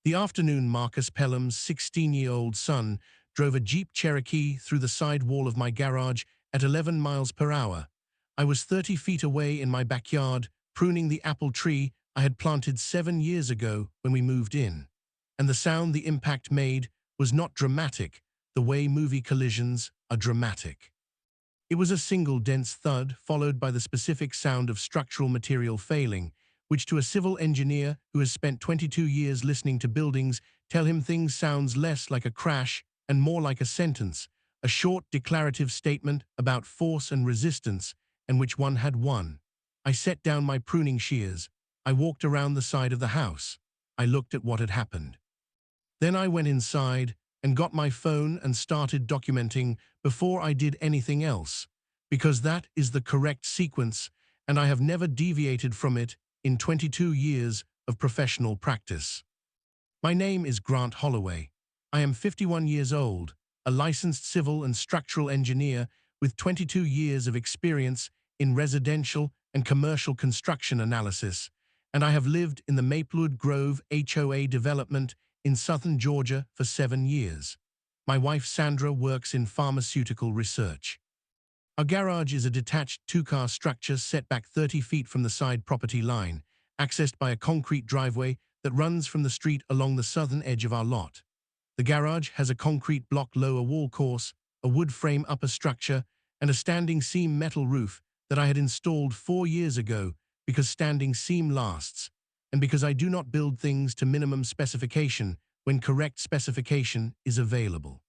The afternoon Marcus Pelham's 16-year-old son drove a Jeep Cherokee through the side wall of my garage at 11 miles per hour. I was 30 feet away in my backyard, pruning the apple tree I had planted 7 years ago when we moved in. And the sound the impact made was not dramatic, the way movie collisions are dramatic. It was a single dense thud followed by the specific sound of structural material failing, which to a civil engineer who has spent 22 years listening to buildings tell him things sounds less like a crash and more like a sentence, a short declarative statement about force and resistance, and which one had won. I set down my pruning shears. I walked around the side of the house. I looked at what had happened. Then I went inside and got my phone and started documenting before I did anything else, because that is the correct sequence, and I have never deviated from it in 22 years of professional practice. My name is Grant Holloway. I am 51 years old, a licensed civil and structural engineer with 22 years of experience in residential and commercial construction analysis, and I have lived in the Maplewood Grove HOA development in southern Georgia for 7 years. My wife Sandra works in pharmaceutical research. Our garage is a detached two-car structure set back 30 feet from the side property line, accessed by a concrete driveway that runs from the street along the southern edge of our lot. The garage has a concrete block lower wall course, a wood frame upper structure, and a standing seam metal roof that I had installed 4 years ago because standing seam lasts, and because I do not build things to minimum specification when correct specification is available.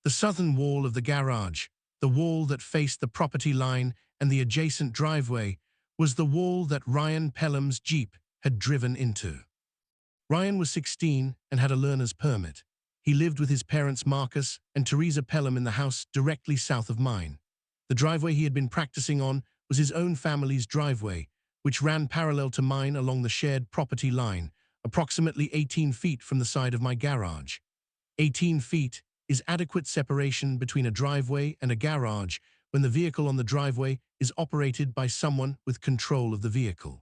The southern wall of the garage, the wall that faced the property line and the adjacent driveway, was the wall that Ryan Pelham's Jeep had driven into. Ryan was 16 and had a learner's permit. He lived with his parents Marcus and Teresa Pelham in the house directly south of mine. The driveway he had been practicing on was his own family's driveway, which ran parallel to mine along the shared property line, approximately 18 feet from the side of my garage. 18 feet is adequate separation between a driveway and a garage when the vehicle on the driveway is operated by someone with control of the vehicle.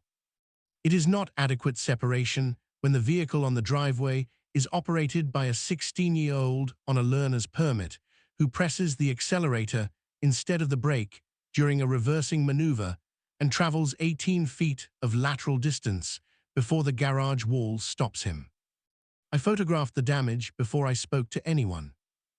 It is not adequate separation when the vehicle on the driveway is operated by a 16-year-old on a learner's permit who presses the accelerator instead of the brake during a reversing maneuver and travels 18 feet of lateral distance before the garage wall stops him. I photographed the damage before I spoke to anyone.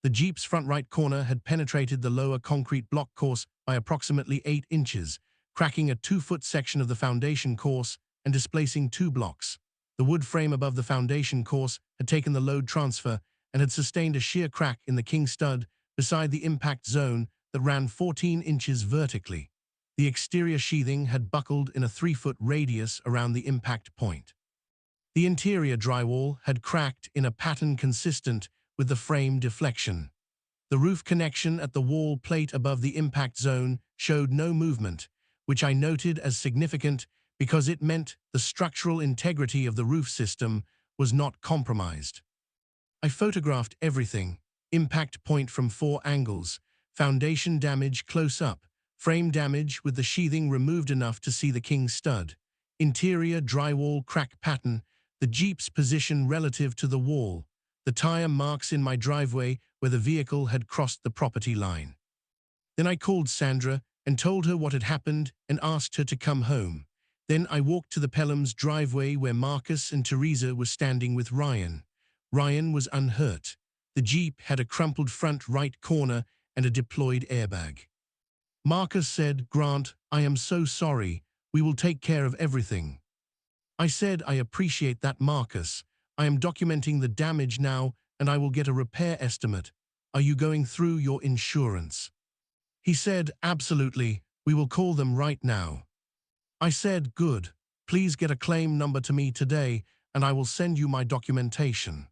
The Jeep's front right corner had penetrated the lower concrete block course by approximately 8 inches, cracking a 2-foot section of the foundation course and displacing 2 blocks. The wood frame above the foundation course had taken the load transfer and had sustained a shear crack in the king stud beside the impact zone that ran 14 inches vertically. The exterior sheathing had buckled in a 3-foot radius around the impact point. The interior drywall had cracked in a pattern consistent with the frame deflection. The roof connection at the wall plate above the impact zone showed no movement, which I noted as significant because it meant the structural integrity of the roof system was not compromised. I photographed everything: impact point from 4 angles, foundation damage close up, frame damage with the sheathing removed enough to see the king stud, interior drywall crack pattern, the Jeep's position relative to the wall, the tire marks in my driveway where the vehicle had crossed the property line. Then I called Sandra and told her what had happened and asked her to come home. Then I walked to the Pelham's driveway where Marcus and Teresa were standing with Ryan. Ryan was unhurt. The Jeep had a crumpled front right corner and a deployed airbag. Marcus said, "Grant, I am so sorry. We will take care of everything." I said, "I appreciate that, Marcus. I am documenting the damage now and I will get a repair estimate. Are you going through your insurance?" He said, "Absolutely. We will call them right now." I said, "Good. Please get a claim number to me today and I will send you my documentation."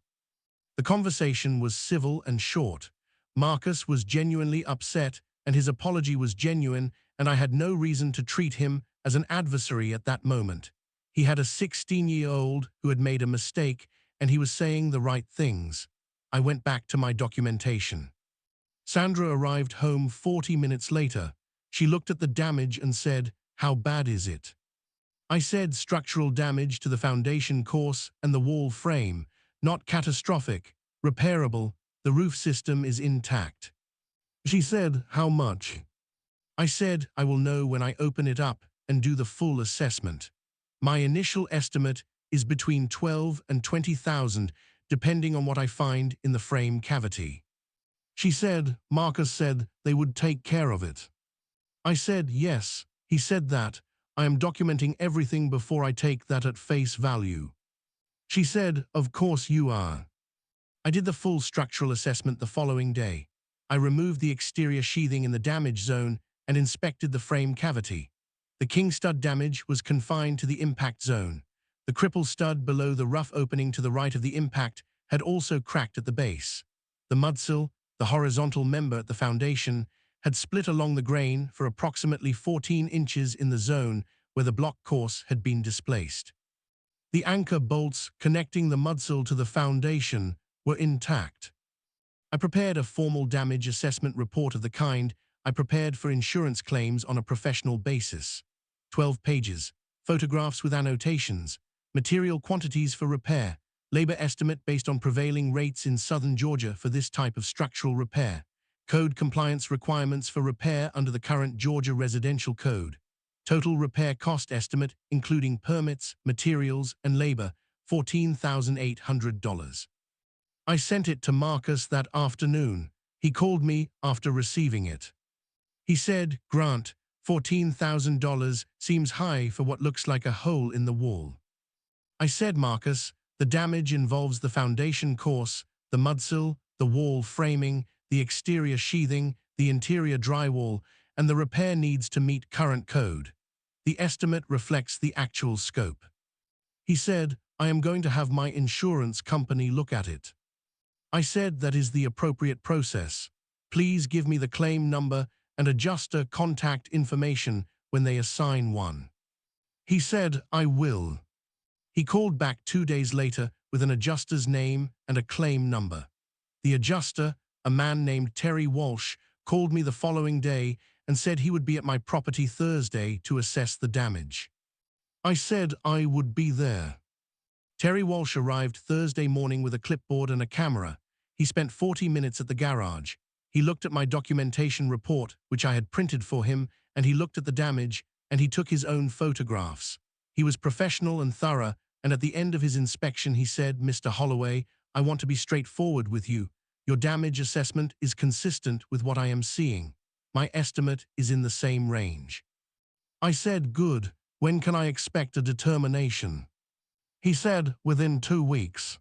The conversation was civil and short. Marcus was genuinely upset and his apology was genuine, and I had no reason to treat him as an adversary at that moment. He had a 16-year-old who had made a mistake and he was saying the right things. I went back to my documentation. Sandra arrived home 40 minutes later. She looked at the damage and said, "How bad is it?" I said, "Structural damage to the foundation course and the wall frame. Not catastrophic, repairable, the roof system is intact. She said, how much? I said, I will know when I open it up and do the full assessment. My initial estimate is between 12 and 20,000, depending on what I find in the frame cavity. She said, Marcus said they would take care of it. I said, yes, he said that. I am documenting everything before I take that at face value. She said, of course you are. I did the full structural assessment the following day. I removed the exterior sheathing in the damage zone and inspected the frame cavity. The king stud damage was confined to the impact zone. The cripple stud below the rough opening to the right of the impact had also cracked at the base. The mudsill, the horizontal member at the foundation, had split along the grain for approximately 14 inches in the zone where the block course had been displaced. The anchor bolts connecting the mudsill to the foundation were intact. I prepared a formal damage assessment report of the kind I prepared for insurance claims on a professional basis. 12 pages, photographs with annotations, material quantities for repair, labor estimate based on prevailing rates in southern Georgia for this type of structural repair, code compliance requirements for repair under the current Georgia Residential Code, total repair cost estimate including permits, materials, and labor, $14,800. I sent it to Marcus that afternoon. He called me after receiving it. He said, Grant, $14,000 seems high for what looks like a hole in the wall. I said, Marcus, the damage involves the foundation course, the mudsill, the wall framing, the exterior sheathing, the interior drywall, and the repair needs to meet current code. The estimate reflects the actual scope. He said, I am going to have my insurance company look at it. I said that is the appropriate process. Please give me the claim number and adjuster contact information when they assign one. He said, I will. He called back 2 days later with an adjuster's name and a claim number. The adjuster, a man named Terry Walsh, called me the following day and said he would be at my property Thursday to assess the damage. I said I would be there. Terry Walsh arrived Thursday morning with a clipboard and a camera. He spent 40 minutes at the garage. He looked at my documentation report, which I had printed for him, and he looked at the damage, and he took his own photographs. He was professional and thorough, and at the end of his inspection he said, Mr. Holloway, I want to be straightforward with you. Your damage assessment is consistent with what I am seeing. My estimate is in the same range. I said, good. When can I expect a determination? He said, within 2 weeks.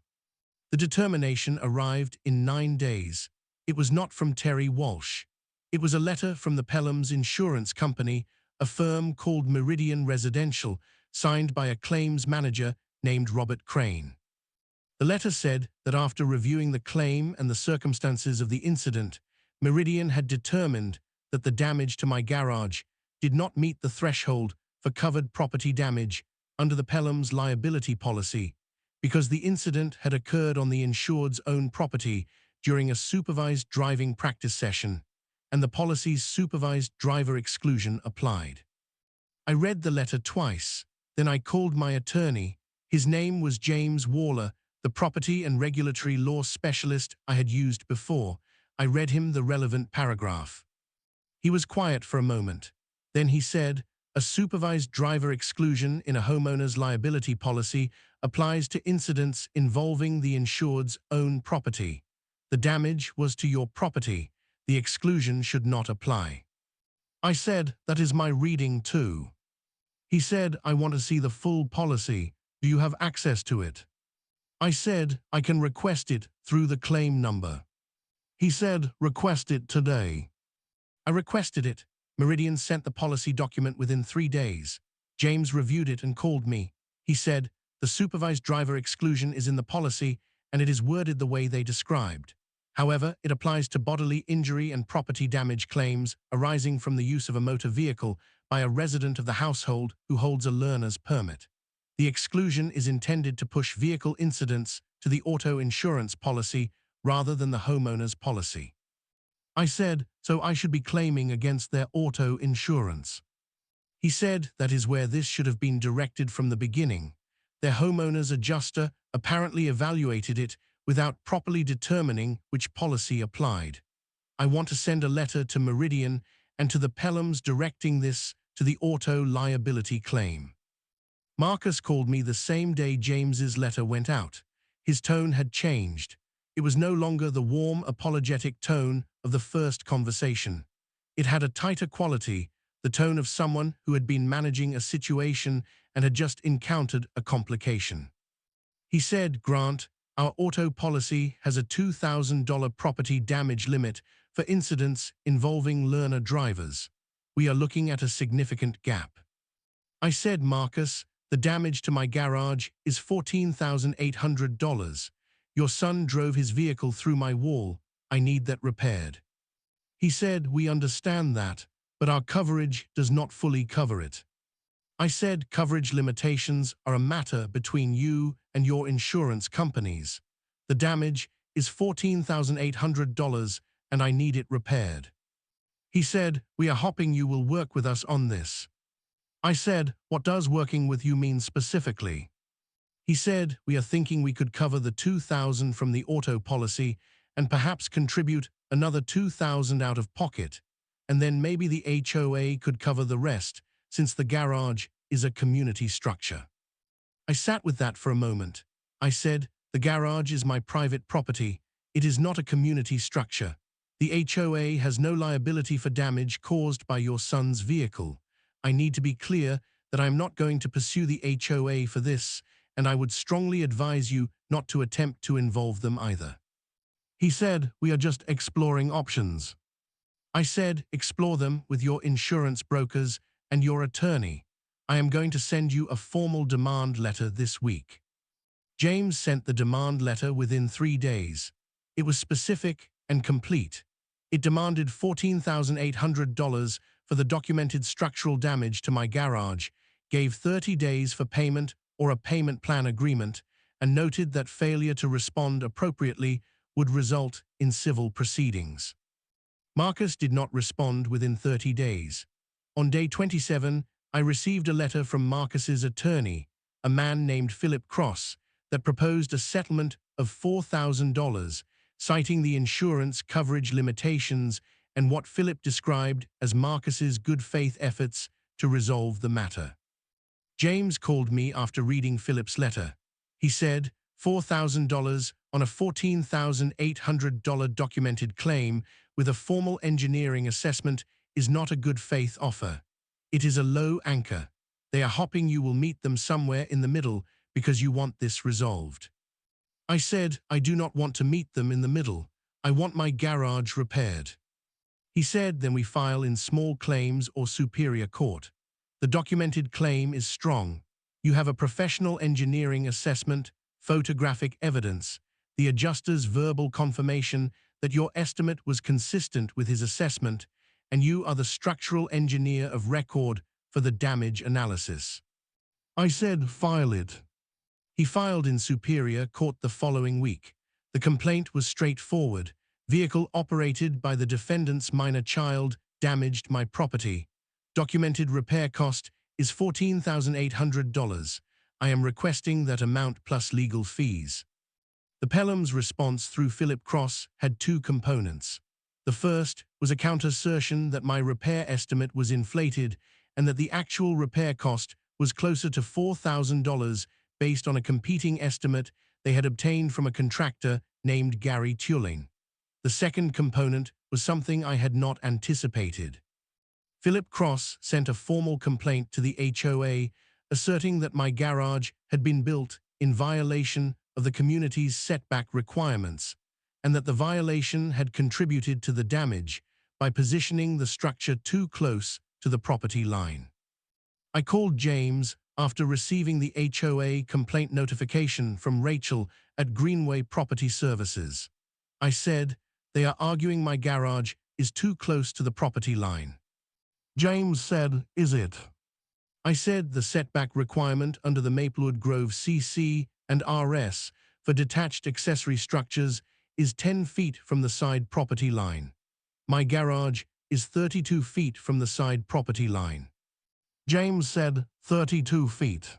The determination arrived in 9 days. It was not from Terry Walsh. It was a letter from the Pelham's insurance company, a firm called Meridian Residential, signed by a claims manager named Robert Crane. The letter said that after reviewing the claim and the circumstances of the incident, Meridian had determined that the damage to my garage did not meet the threshold for covered property damage under the Pelham's liability policy, because the incident had occurred on the insured's own property during a supervised driving practice session, and the policy's supervised driver exclusion applied. I read the letter twice, then I called my attorney. His name was James Waller, the property and regulatory law specialist I had used before. I read him the relevant paragraph. He was quiet for a moment. Then he said, a supervised driver exclusion in a homeowner's liability policy applies to incidents involving the insured's own property. The damage was to your property. The exclusion should not apply. I said, that is my reading too. He said, I want to see the full policy. Do you have access to it? I said, I can request it through the claim number. He said, request it today. I requested it. Meridian sent the policy document within 3 days. James reviewed it and called me. He said, the supervised driver exclusion is in the policy and it is worded the way they described. However, it applies to bodily injury and property damage claims arising from the use of a motor vehicle by a resident of the household who holds a learner's permit. The exclusion is intended to push vehicle incidents to the auto insurance policy rather than the homeowner's policy. I said, so I should be claiming against their auto insurance. He said that is where this should have been directed from the beginning. Their homeowner's adjuster apparently evaluated it without properly determining which policy applied. I want to send a letter to Meridian and to the Pelhams directing this to the auto liability claim. Marcus called me the same day James's letter went out. His tone had changed. It was no longer the warm, apologetic tone of the first conversation. It had a tighter quality, the tone of someone who had been managing a situation and had just encountered a complication. He said, "Grant, our auto policy has a $2,000 property damage limit for incidents involving learner drivers. We are looking at a significant gap." I said, "Marcus, the damage to my garage is $14,800. Your son drove his vehicle through my wall. I need that repaired." He said, "We understand that, but our coverage does not fully cover it." I said, "Coverage limitations are a matter between you and your insurance companies. The damage is $14,800 and I need it repaired." He said, "We are hoping you will work with us on this." I said, "What does working with you mean specifically?" He said, "We are thinking we could cover the $2,000 from the auto policy and perhaps contribute another $2,000 out of pocket, and then maybe the HOA could cover the rest, since the garage is a community structure." I sat with that for a moment. I said, "The garage is my private property. It is not a community structure. The HOA has no liability for damage caused by your son's vehicle. I need to be clear that I am not going to pursue the HOA for this, and I would strongly advise you not to attempt to involve them either." He said, "We are just exploring options." I said, "Explore them with your insurance brokers and your attorney. I am going to send you a formal demand letter this week." James sent the demand letter within 3 days. It was specific and complete. It demanded $14,800 for the documented structural damage to my garage, gave 30 days for payment or a payment plan agreement, and noted that failure to respond appropriately would result in civil proceedings. Marcus did not respond within 30 days. On day 27, I received a letter from Marcus's attorney, a man named Philip Cross, that proposed a settlement of $4,000, citing the insurance coverage limitations and what Philip described as Marcus's good faith efforts to resolve the matter. James called me after reading Philip's letter. He said, $4,000 on a $14,800 documented claim with a formal engineering assessment is not a good faith offer. It is a low anchor. They are hoping you will meet them somewhere in the middle because you want this resolved." I said, "I do not want to meet them in the middle. I want my garage repaired." He said, "Then we file in small claims or superior court. The documented claim is strong. You have a professional engineering assessment, photographic evidence, the adjuster's verbal confirmation that your estimate was consistent with his assessment, and you are the structural engineer of record for the damage analysis." I said, "File it." He filed in superior court the following week. The complaint was straightforward. Vehicle operated by the defendant's minor child damaged my property. Documented repair cost is $14,800. I am requesting that amount plus legal fees. The Pelhams' response through Philip Cross had 2 components. The first was a counter-assertion that my repair estimate was inflated and that the actual repair cost was closer to $4,000 based on a competing estimate they had obtained from a contractor named Gary Tulane. The second component was something I had not anticipated. Philip Cross sent a formal complaint to the HOA asserting that my garage had been built in violation of the community's setback requirements and that the violation had contributed to the damage by positioning the structure too close to the property line. I called James after receiving the HOA complaint notification from Rachel at Greenway Property Services. I said, "They are arguing my garage is too close to the property line." James said, "Is it?" I said, "The setback requirement under the Maplewood Grove CC and RS for detached accessory structures is 10 feet from the side property line. My garage is 32 feet from the side property line." James said, "32 feet."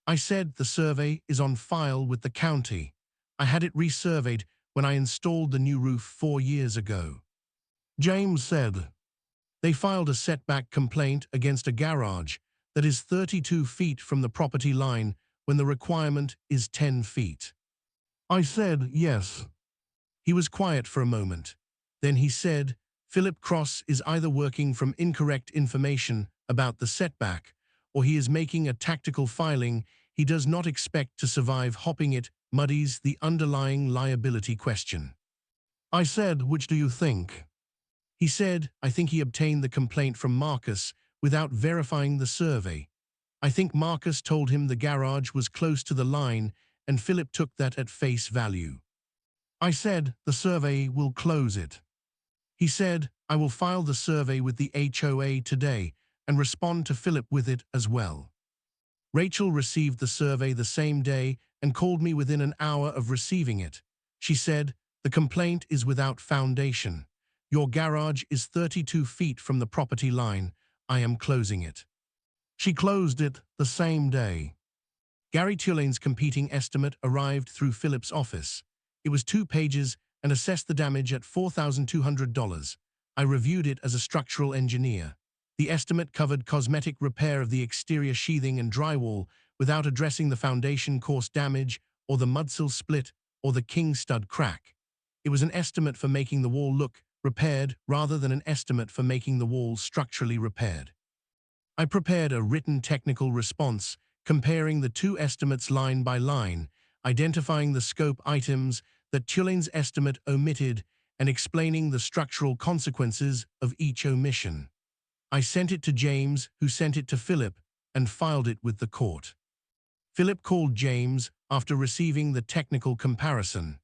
I said the survey is on file with the county. I had it resurveyed when I installed the new roof 4 years ago. James said, they filed a setback complaint against a garage that is 32 feet from the property line when the requirement is 10 feet. I said, yes. He was quiet for a moment. Then he said, Philip Cross is either working from incorrect information about the setback, or he is making a tactical filing he does not expect to survive. Hopping it muddies the underlying liability question. I said, which do you think? He said, I think he obtained the complaint from Marcus without verifying the survey. I think Marcus told him the garage was close to the line and Philip took that at face value. I said, the survey will close it. He said, I will file the survey with the HOA today and respond to Philip with it as well. Rachel received the survey the same day and called me within an hour of receiving it. She said, the complaint is without foundation. Your garage is 32 feet from the property line. I am closing it. She closed it the same day. Gary Tullane's competing estimate arrived through Philip's office. It was 2 pages and assessed the damage at $4,200. I reviewed it as a structural engineer. The estimate covered cosmetic repair of the exterior sheathing and drywall without addressing the foundation course damage or the mudsill split or the king stud crack. It was an estimate for making the wall look repaired rather than an estimate for making the wall structurally repaired. I prepared a written technical response comparing the 2 estimates line by line, identifying the scope items that Tullane's estimate omitted and explaining the structural consequences of each omission. I sent it to James, who sent it to Philip, and filed it with the court. Philip called James after receiving the technical comparison.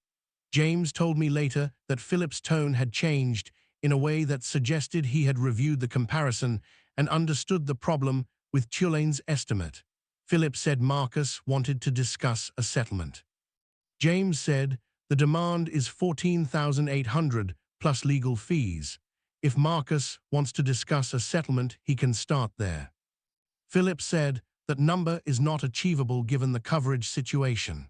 James told me later that Philip's tone had changed in a way that suggested he had reviewed the comparison and understood the problem with Tullane's estimate. Philip said Marcus wanted to discuss a settlement. James said, the demand is $14,800 plus legal fees. If Marcus wants to discuss a settlement, he can start there. Philip said that number is not achievable given the coverage situation.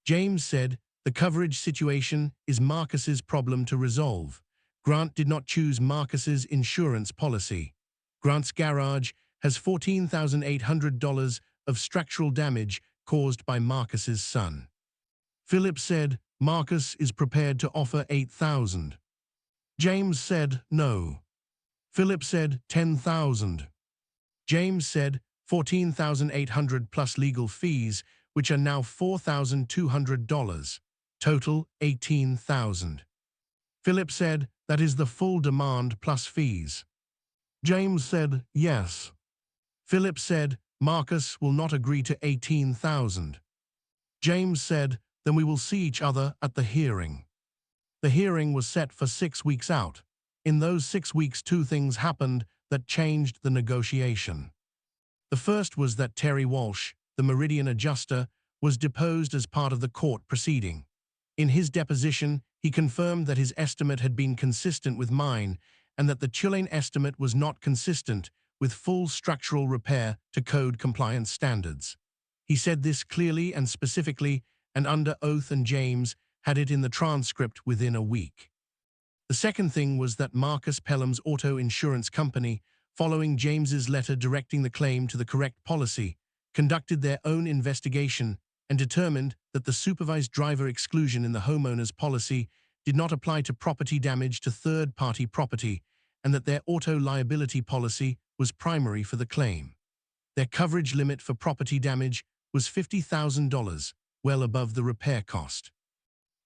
James said the coverage situation is Marcus's problem to resolve. Grant did not choose Marcus's insurance policy. Grant's garage has $14,800 of structural damage caused by Marcus's son. Philip said Marcus is prepared to offer $8,000. James said no. Philip said $10,000. James said $14,800 plus legal fees, which are now $4,200. Total $18,000. Philip said that is the full demand plus fees. James said yes. Philip said Marcus will not agree to $18,000. James said then we will see each other at the hearing. The hearing was set for 6 weeks out. In those 6 weeks, 2 things happened that changed the negotiation. The first was that Terry Walsh, the Meridian adjuster, was deposed as part of the court proceeding. In his deposition, he confirmed that his estimate had been consistent with mine and that the Tullane estimate was not consistent with full structural repair to code compliance standards. He said this clearly and specifically and under oath, and James had it in the transcript within a week. The second thing was that Marcus Pelham's auto insurance company, following James's letter directing the claim to the correct policy, conducted their own investigation and determined that the supervised driver exclusion in the homeowner's policy did not apply to property damage to third-party property and that their auto liability policy was primary for the claim. Their coverage limit for property damage was $50,000, well above the repair cost.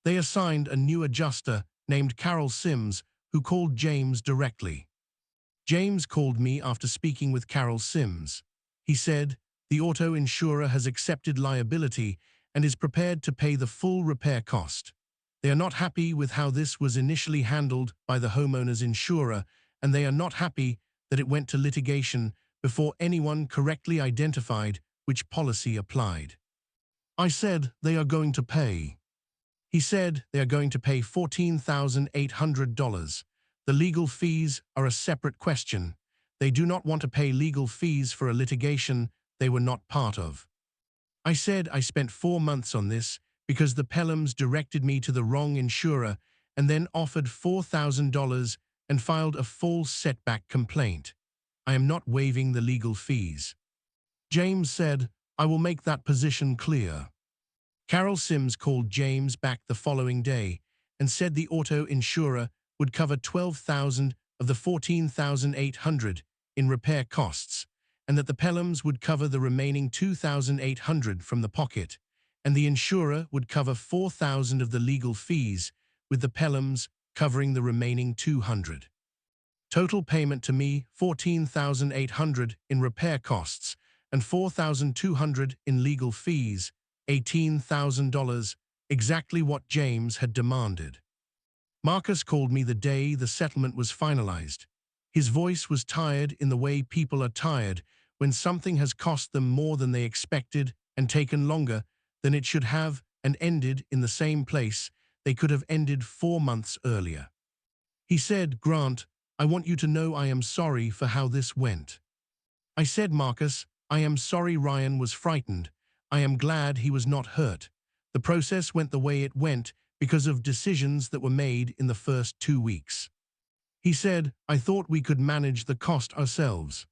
They assigned a new adjuster named Carol Sims, who called James directly. James called me after speaking with Carol Sims. He said, the auto insurer has accepted liability and is prepared to pay the full repair cost. They are not happy with how this was initially handled by the homeowner's insurer, and they are not happy that it went to litigation before anyone correctly identified which policy applied. I said they are going to pay. He said they are going to pay $14,800. The legal fees are a separate question. They do not want to pay legal fees for a litigation they were not part of. I said I spent 4 months on this because the Pelhams directed me to the wrong insurer and then offered $4,000 and filed a false setback complaint. I am not waiving the legal fees. James said, I will make that position clear. Carol Sims called James back the following day and said the auto insurer would cover $12,000 of the $14,800 in repair costs, and that the Pelhams would cover the remaining $2,800 from the pocket, and the insurer would cover $4,000 of the legal fees, with the Pelhams covering the remaining $200. Total payment to me, $14,800 in repair costs and $4,200 in legal fees, $18,000, exactly what James had demanded. Marcus called me the day the settlement was finalized. His voice was tired in the way people are tired when something has cost them more than they expected and taken longer than it should have and ended in the same place they could have ended 4 months earlier. He said, Grant, I want you to know I am sorry for how this went. I said, Marcus, I am sorry Ryan was frightened. I am glad he was not hurt. The process went the way it went because of decisions that were made in the first 2 weeks. He said, I thought we could manage the cost ourselves.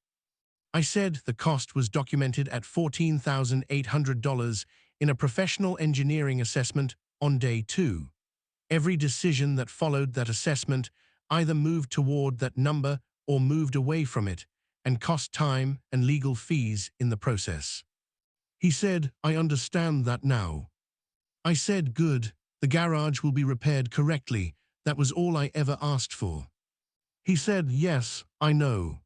I said the cost was documented at $14,800 in a professional engineering assessment on day 2. Every decision that followed that assessment either moved toward that number or moved away from it, and cost time and legal fees in the process. He said, I understand that now. I said, good, the garage will be repaired correctly. That was all I ever asked for. He said, yes, I know.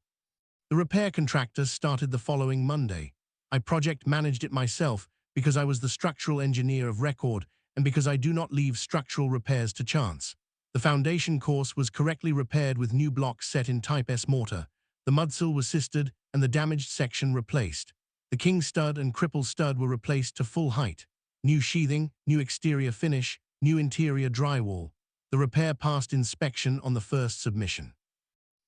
The repair contractor started the following Monday. I project managed it myself because I was the structural engineer of record and because I do not leave structural repairs to chance. The foundation course was correctly repaired with new blocks set in Type S mortar. The mudsill was sisted and the damaged section replaced. The king stud and cripple stud were replaced to full height. New sheathing, new exterior finish, new interior drywall. The repair passed inspection on the first submission.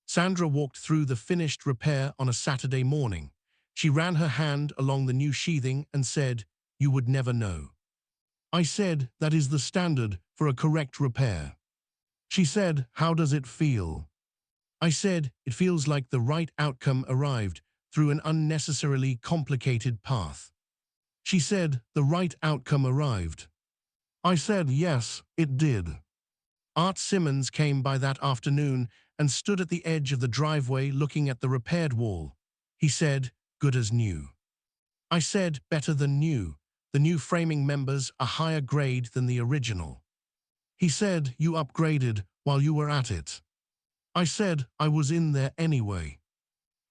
Sandra walked through the finished repair on a Saturday morning. She ran her hand along the new sheathing and said, you would never know. I said, that is the standard for a correct repair. She said, how does it feel? I said, it feels like the right outcome arrived through an unnecessarily complicated path. She said, the right outcome arrived. I said, yes, it did. Art Simmons came by that afternoon and stood at the edge of the driveway looking at the repaired wall. He said, good as new. I said, better than new. The new framing members are higher grade than the original. He said, you upgraded while you were at it. I said, I was in there anyway.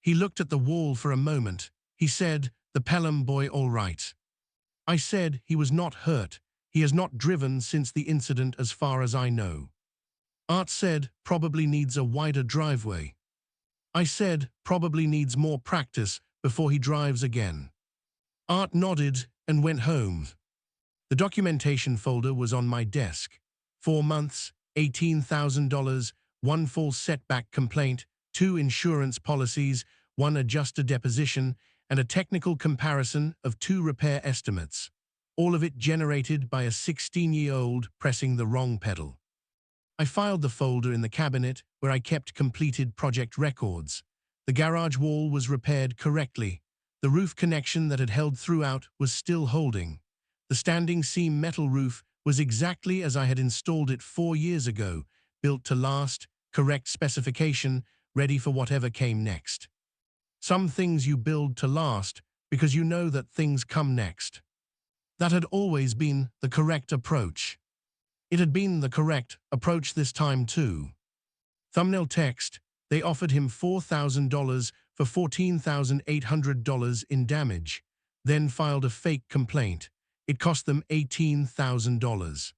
He looked at the wall for a moment. He said, the Pelham boy all right. I said, he was not hurt. He has not driven since the incident as far as I know. Art said, probably needs a wider driveway. I said, probably needs more practice before he drives again. Art nodded and went home. The documentation folder was on my desk. 4 months, $18,000, 1 full setback complaint, 2 insurance policies, 1 adjuster deposition, and a technical comparison of 2 repair estimates. All of it generated by a 16-year-old pressing the wrong pedal. I filed the folder in the cabinet where I kept completed project records. The garage wall was repaired correctly. The roof connection that had held throughout was still holding. The standing seam metal roof was exactly as I had installed it 4 years ago, built to last, correct specification, ready for whatever came next. Some things you build to last because you know that things come next. That had always been the correct approach. It had been the correct approach this time too. Thumbnail text, they offered him $4,000 for $14,800 in damage, then filed a fake complaint. It cost them $18,000.